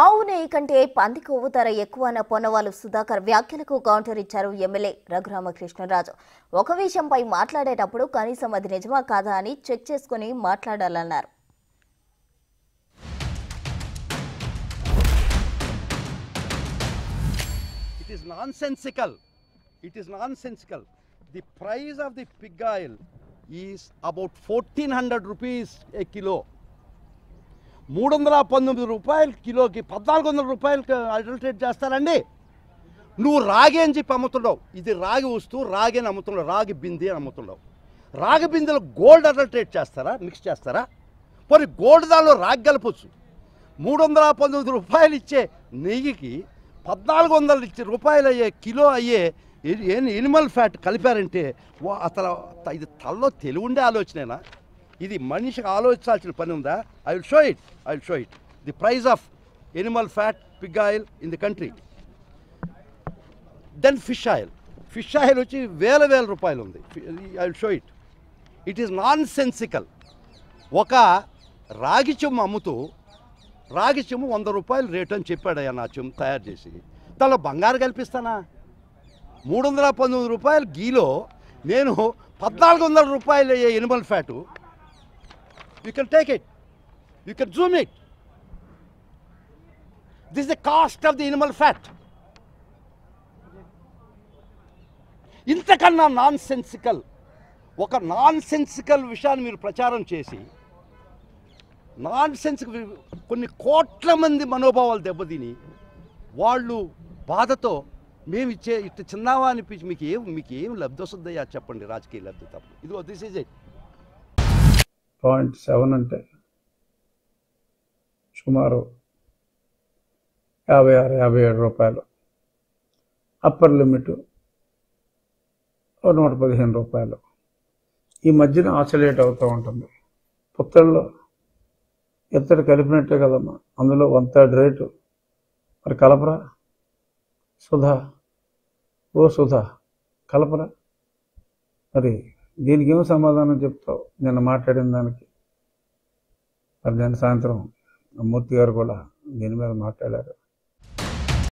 ఆవు నెయ్యి కంటే పంది కొవ్వు ధర ఎక్కువ అన్న పొన్నవాలు సుధాకర్ వ్యాఖ్యలకు కౌంటర్ ఇచ్చారు ఎమ్మెల్యే రఘురామకృష్ణరాజు. ఒక విషయంపై మాట్లాడేటప్పుడు కనీసం అది నిజమా కాదా అని చెక్ చేసుకుని మాట్లాడాలన్నారు. It is nonsensical. It is nonsensical. The price of the pig oil is about 1400 rupees a kilo. 319 రూపాయలు కిలోకి 1400 రూపాయలకి అడల్టరేట్ చేస్తారండి. నువ్వు రాగి అని చెప్పి అమ్ముతున్నావు. ఇది రాగి వస్తువు, రాగి అని అమ్ముతున్నావు, రాగి బింది అని అమ్ముతున్నావు. రాగి బిందెలో గోల్డ్ అడల్టరేట్ చేస్తారా, మిక్స్ చేస్తారా? పోనీ గోల్డ్ దానిలో రాగి కలపచ్చు. 319 రూపాయలు ఇచ్చే నెయ్యికి 1400 రూపాయలు అయ్యే కిలో అయ్యే ఎనిమల్ ఫ్యాట్ కలిపారంటే అసలు ఇది తలలో తెలివుండే ఆలోచనేనా? ఇది మనిషికి ఆలోచించాల్సిన పని ఉందా? I will show it the price of animal fat pig oil in the country. Then fish oil వచ్చి వేల రూపాయలు ఉంది. I will show it is nonsensical. ఒక రాగి చెమ్ము అమ్ముతూ రాగి చెమ్ము 100 రూపాయలు రేటు అని చెప్పాడయ్యా నా చెమ్ము తయారు చేసి. దానిలో బంగారు కల్పిస్తానా? 319 రూపాయలు గీలో నేను 1400 రూపాయలు అయ్యే Animal fat. You can take it. You can zoom it. This is the cost of the animal fat. ఇంతకన్నా నాన్ సెన్సికల్ విషయాన్ని మీరు ప్రచారం చేసి కొన్ని కోట్ల మంది మనోభావాలు దెబ్బతిని వాళ్ళు బాధతో మేము ఇట్లా చిన్నావా అనిపించి మీకు ఏం లబ్ధి వస్తుందయ్యా చెప్పండి, రాజకీయ లబ్ధి తప్ప. ఇదిగో దిస్ ఈజ్ ఇట్. 0.7 అంటే సుమారు 56-57 రూపాయలు. అప్పర్ లిమిట్ 115 రూపాయలు. ఈ మధ్యన ఆసిలేట్ అవుతూ ఉంటుంది. పుత్తల్లో ఎత్తడి కలిపినట్టే కదమ్మా, అందులో 1/3 రేటు. మరి కలపరా సుధా? సుధా కలపరా? మరి దీనికి ఏమో సమాధానం చెప్తావు నిన్న మాట్లాడిన దానికి? మరి నిన్న సాయంత్రం మూర్తి గారు కూడా దీని మీద మాట్లాడారు.